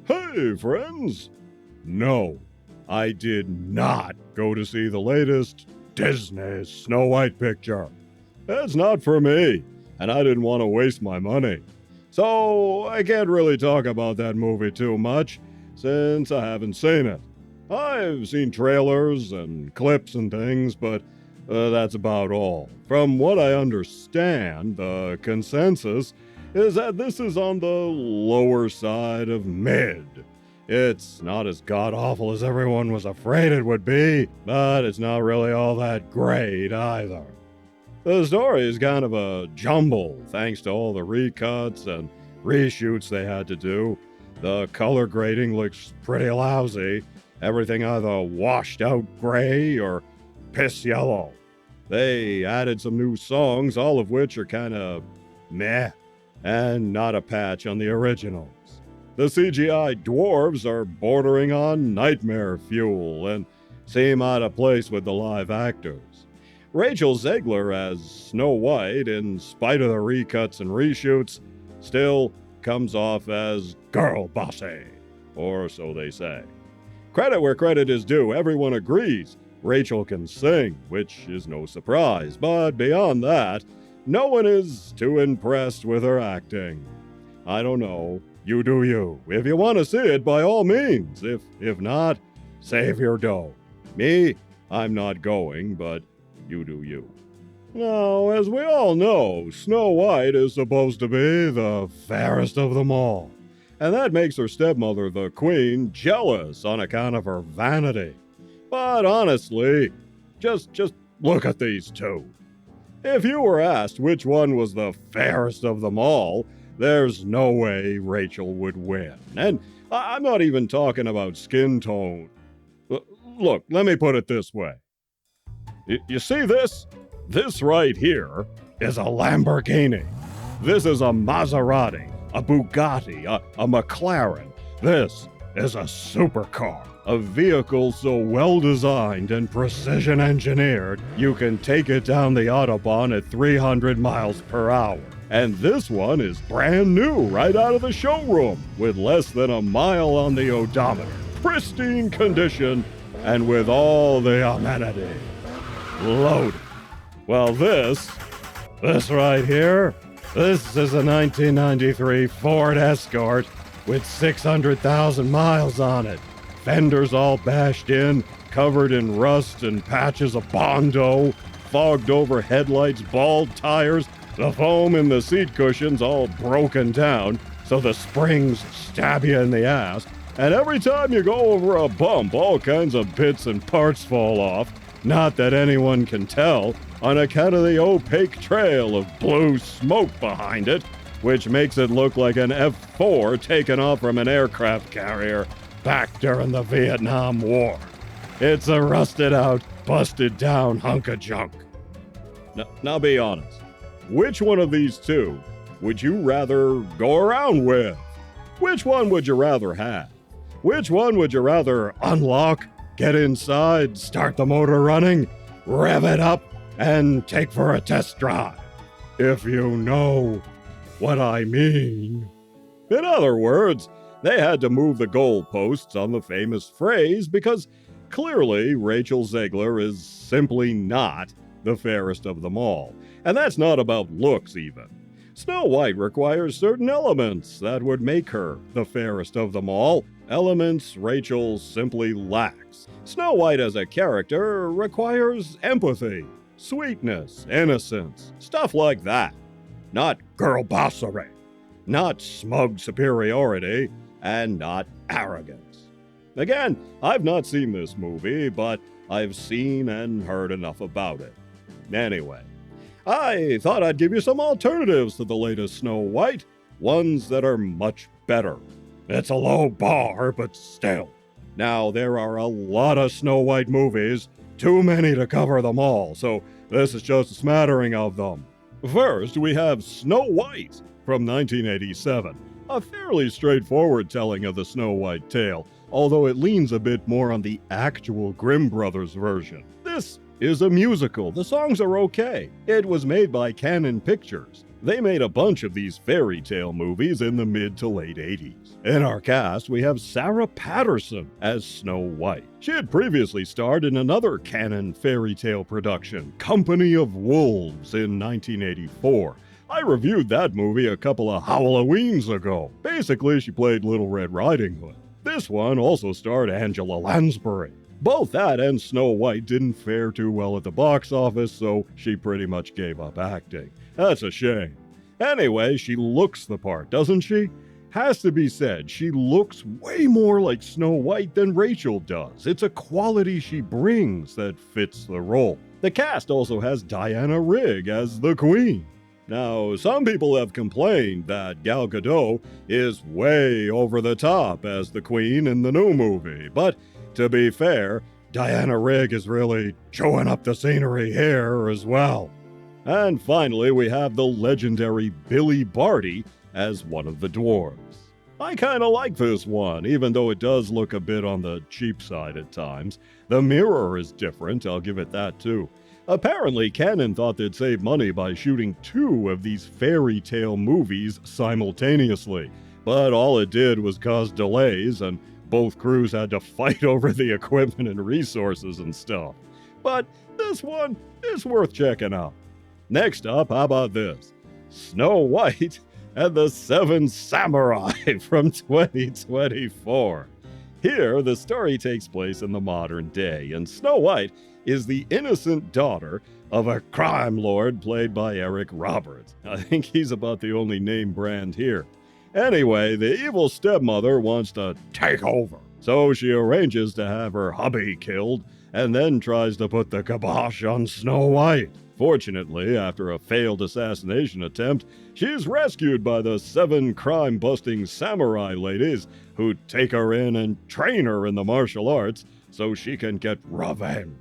Hey, friends! No, I did not go to see the latest Disney Snow White picture. It's not for me, and I didn't want to waste my money. So I can't really talk about that movie too much, since I haven't seen it. I've seen trailers and clips and things, but that's about all. From what I understand, the consensus is that this is on the lower side of mid. It's not as god-awful as everyone was afraid it would be, but it's not really all that great either. The story is kind of a jumble thanks to all the recuts and reshoots they had to do. The color grading looks pretty lousy, everything either washed out gray or piss yellow. They added some new songs, all of which are kind of meh, and not a patch on the originals. The CGI dwarves are bordering on nightmare fuel and seem out of place with the live actors. Rachel Zegler as Snow White, in spite of the recuts and reshoots, still comes off as girl bossy, or so they say. Credit where credit is due, everyone agrees Rachel can sing, which is no surprise, but beyond that, no one is too impressed with her acting. I don't know, you do you. If you want to see it, by all means. If not, save your dough. Me, I'm not going, but you do you. Now, as we all know, Snow White is supposed to be the fairest of them all, and that makes her stepmother, the queen, jealous on account of her vanity. But honestly, just look at these two. If you were asked which one was the fairest of them all, there's no way Rachel would win. And I'm not even talking about skin tone. Look, let me put it this way. You see this? This right here is a Lamborghini. This is a Maserati, a Bugatti, a McLaren. This is a supercar, a vehicle so well designed and precision engineered you can take it down the Autobahn at 300 miles per hour. And this one is brand new right out of the showroom with less than a mile on the odometer, pristine condition, and with all the amenities. Loaded. Well, this right here, this is a 1993 Ford Escort with 600,000 miles on it. Fenders all bashed in, covered in rust and patches of Bondo, fogged over headlights, bald tires, the foam in the seat cushions all broken down so the springs stab you in the ass, and every time you go over a bump, all kinds of bits and parts fall off. Not that anyone can tell, on account of the opaque trail of blue smoke behind it, which makes it look like an F-4 taken off from an aircraft carrier back during the Vietnam War. It's a rusted-out, busted-down hunk of junk. Now be honest. Which one of these two would you rather go around with? Which one would you rather have? Which one would you rather unlock, get inside, start the motor running, rev it up, and take for a test drive? If you know what I mean. In other words, they had to move the goalposts on the famous phrase because clearly Rachel Zegler is simply not the fairest of them all. And that's not about looks even. Snow White requires certain elements that would make her the fairest of them all, elements Rachel simply lacks. Snow White as a character requires empathy, sweetness, innocence, stuff like that. Not girl bossery, not smug superiority, and not arrogance. Again, I've not seen this movie, but I've seen and heard enough about it. Anyway, I thought I'd give you some alternatives to the latest Snow White, ones that are much better. It's a low bar, but still. Now, there are a lot of Snow White movies, too many to cover them all, so this is just a smattering of them. First, we have Snow White from 1987, a fairly straightforward telling of the Snow White tale, although it leans a bit more on the actual Grimm Brothers version. This is a musical. The songs are okay. It was made by Canon Pictures. They made a bunch of these fairy tale movies in the mid to late 80s. In our cast, we have Sarah Patterson as Snow White. She had previously starred in another canon fairy tale production, Company of Wolves, in 1984. I reviewed that movie a couple of Halloweens ago. Basically, she played Little Red Riding Hood. This one also starred Angela Lansbury. Both that and Snow White didn't fare too well at the box office, so she pretty much gave up acting. That's a shame. Anyway, she looks the part, doesn't she? Has to be said, she looks way more like Snow White than Rachel does. It's a quality she brings that fits the role. The cast also has Diana Rigg as the Queen. Now, some people have complained that Gal Gadot is way over the top as the Queen in the new movie, but to be fair, Diana Rigg is really chewing up the scenery here as well. And finally, we have the legendary Billy Barty as one of the dwarves. I kinda like this one, even though it does look a bit on the cheap side at times. The mirror is different, I'll give it that too. Apparently, Canon thought they'd save money by shooting 2 of these fairy tale movies simultaneously, but all it did was cause delays, and both crews had to fight over the equipment and resources and stuff. But this one is worth checking out. Next up, how about this? Snow White and the 7 Samurai from 2024. Here, the story takes place in the modern day, and Snow White is the innocent daughter of a crime lord played by Eric Roberts. I think he's about the only name brand here. Anyway, the evil stepmother wants to take over, so she arranges to have her hubby killed and then tries to put the kibosh on Snow White. Fortunately, after a failed assassination attempt, she's rescued by the 7 crime-busting samurai ladies who take her in and train her in the martial arts so she can get revenge.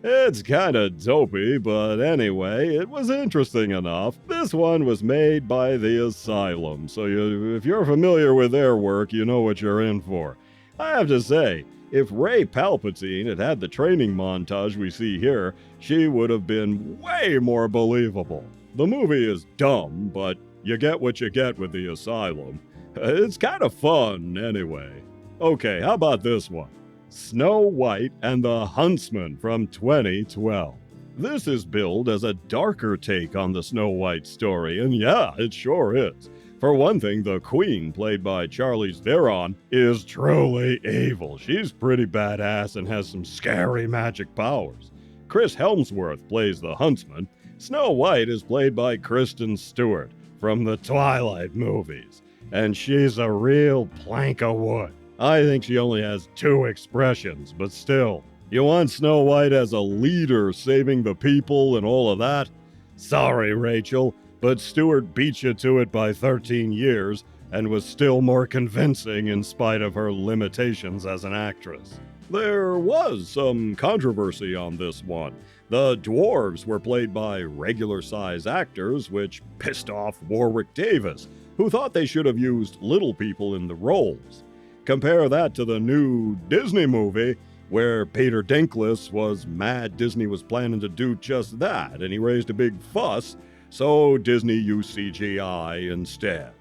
It's kinda dopey, but anyway, it was interesting enough. This one was made by The Asylum, so if you're familiar with their work, you know what you're in for. I have to say, if Rey Palpatine had had the training montage we see here, she would have been way more believable. The movie is dumb, but you get what you get with The Asylum. It's kind of fun, anyway. Okay, how about this one? Snow White and the Huntsman from 2012. This is billed as a darker take on the Snow White story, and yeah, it sure is. For one thing, the Queen, played by Charlize Theron, is truly evil. She's pretty badass and has some scary magic powers. Chris Hemsworth plays the Huntsman. Snow White is played by Kristen Stewart from the Twilight movies, and she's a real plank of wood. I think she only has 2 expressions, but still. You want Snow White as a leader saving the people and all of that? Sorry, Rachel, but Stewart beat you to it by 13 years and was still more convincing in spite of her limitations as an actress. There was some controversy on this one. The dwarves were played by regular-size actors, which pissed off Warwick Davis, who thought they should have used little people in the roles. Compare that to the new Disney movie, where Peter Dinklage was mad Disney was planning to do just that, and he raised a big fuss, so Disney used CGI instead.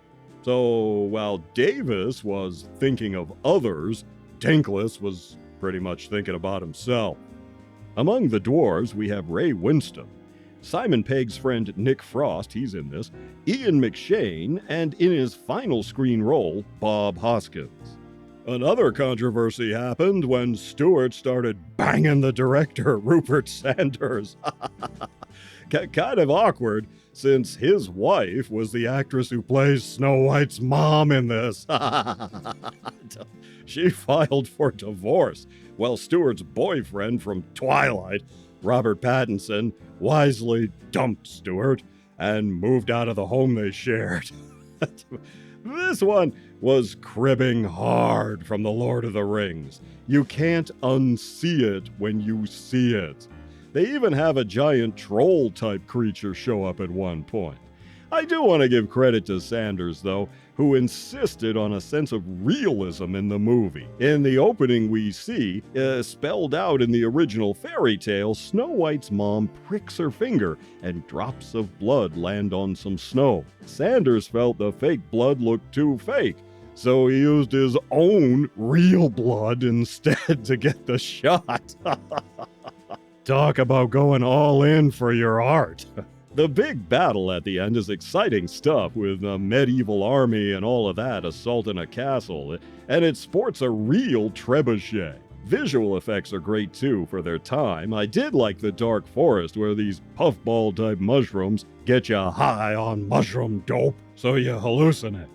So while Davis was thinking of others, Dinklage was pretty much thinking about himself. Among the dwarves, we have Ray Winston, Simon Pegg's friend Nick Frost, he's in this, Ian McShane, and in his final screen role, Bob Hoskins. Another controversy happened when Stewart started banging the director, Rupert Sanders. Kind of awkward, since his wife was the actress who plays Snow White's mom in this. She filed for divorce, while Stewart's boyfriend from Twilight, Robert Pattinson, wisely dumped Stewart and moved out of the home they shared. This one was cribbing hard from The Lord of the Rings. You can't unsee it when you see it. They even have a giant troll-type creature show up at one point. I do want to give credit to Sanders, though. who insisted on a sense of realism in the movie. In the opening we see, spelled out in the original fairy tale, Snow White's mom pricks her finger and drops of blood land on some snow. Sanders felt the fake blood looked too fake, so he used his own real blood instead to get the shot. Talk about going all in for your art. The big battle at the end is exciting stuff, with a medieval army and all of that assaulting a castle, and it sports a real trebuchet. Visual effects are great too for their time. I did like the dark forest where these puffball type mushrooms get you high on mushroom dope so you hallucinate.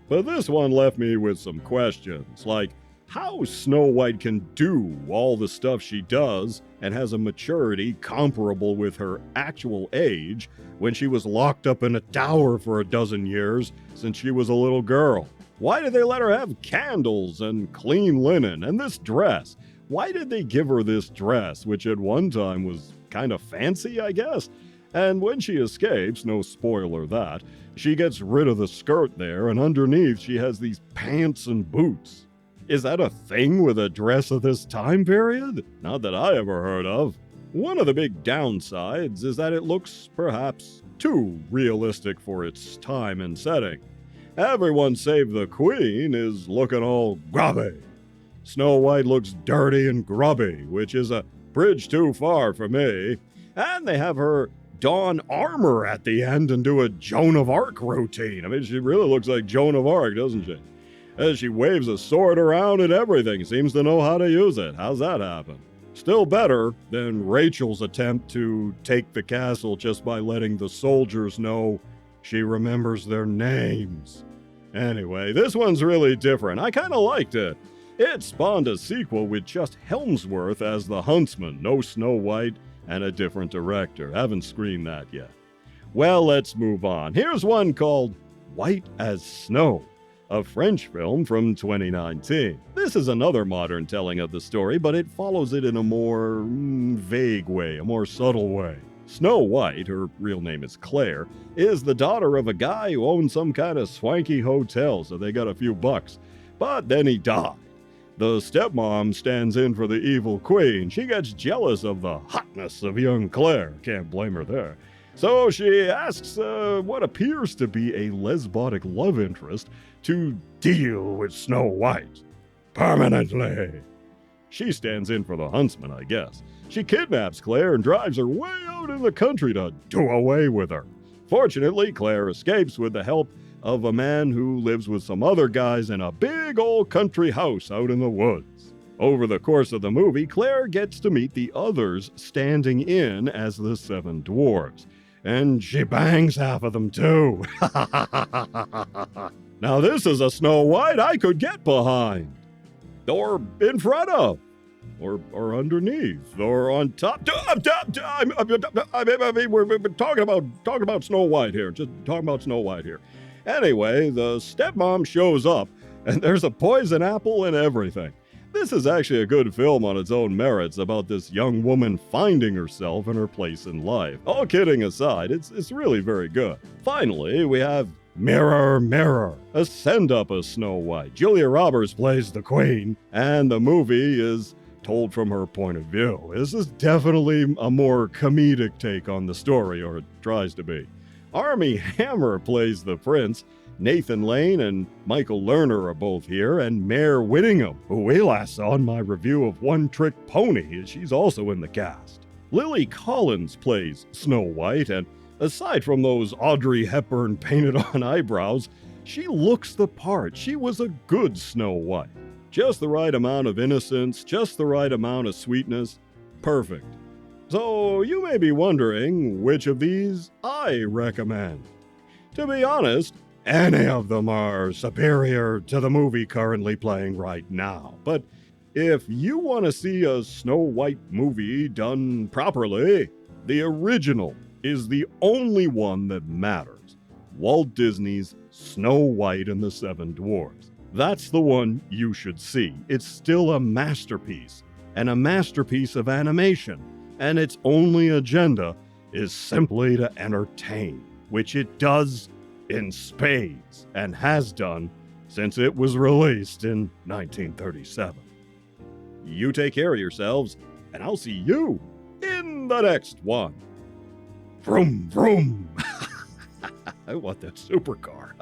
But this one left me with some questions, like how Snow White can do all the stuff she does and has a maturity comparable with her actual age when she was locked up in a tower for a dozen years since she was a little girl. Why did they let her have candles and clean linen and this dress? Why did they give her this dress, which at one time was kind of fancy, I guess? And when she escapes, no spoiler that, she gets rid of the skirt there, and underneath she has these pants and boots. Is that a thing with a dress of this time period? Not that I ever heard of. One of the big downsides is that it looks perhaps too realistic for its time and setting. Everyone save the Queen is looking all grubby. Snow White looks dirty and grubby, which is a bridge too far for me. And they have her don armor at the end and do a Joan of Arc routine. I mean, she really looks like Joan of Arc, doesn't she? As she waves a sword around and everything, seems to know how to use it. How's that happen? Still better than Rachel's attempt to take the castle just by letting the soldiers know she remembers their names. Anyway, this one's really different. I kind of liked it. It spawned a sequel with just Helmsworth as the Huntsman, no Snow White, and a different director. Haven't screened that yet. Well, let's move on. Here's one called White as Snow, a French film from 2019. This is another modern telling of the story, but it follows it in a more vague way, a more subtle way. Snow White, her real name is Claire, is the daughter of a guy who owns some kind of swanky hotel, so they got a few bucks. But then he died. The stepmom stands in for the evil queen. She gets jealous of the hotness of young Claire. Can't blame her there. So she asks what appears to be a lesbotic love interest to deal with Snow White permanently. She stands in for the Huntsman, I guess. She kidnaps Claire and drives her way out in the country to do away with her. Fortunately, Claire escapes with the help of a man who lives with some other guys in a big old country house out in the woods. Over the course of the movie, Claire gets to meet the others standing in as the Seven Dwarves. And she bangs half of them too. Now this is a Snow White I could get behind. Or in front of. Or underneath. Or on top. I mean, we're talking about Snow White here. Just talking about Snow White here. Anyway, the stepmom shows up, and there's a poison apple and everything. This is actually a good film on its own merits about this young woman finding herself and her place in life. All kidding aside, it's really very good. Finally, we have Mirror, Mirror, a send-up of Snow White. Julia Roberts plays the queen, and the movie is told from her point of view. This is definitely a more comedic take on the story, or it tries to be. Armie Hammer plays the prince. Nathan Lane and Michael Lerner are both here, and Mare Whittingham, who we last saw in my review of One Trick Pony, she's also in the cast. Lily Collins plays Snow White, and aside from those Audrey Hepburn painted-on eyebrows, she looks the part. She was a good Snow White. Just the right amount of innocence, just the right amount of sweetness. Perfect. So you may be wondering which of these I recommend. To be honest, any of them are superior to the movie currently playing right now. But if you want to see a Snow White movie done properly, the original is the only one that matters. Walt Disney's Snow White and the Seven Dwarfs. That's the one you should see. It's still a masterpiece, and a masterpiece of animation. And its only agenda is simply to entertain, which it does in spades and has done since it was released in 1937. You take care of yourselves, and I'll see you in the next one. Vroom, vroom. I want that supercar.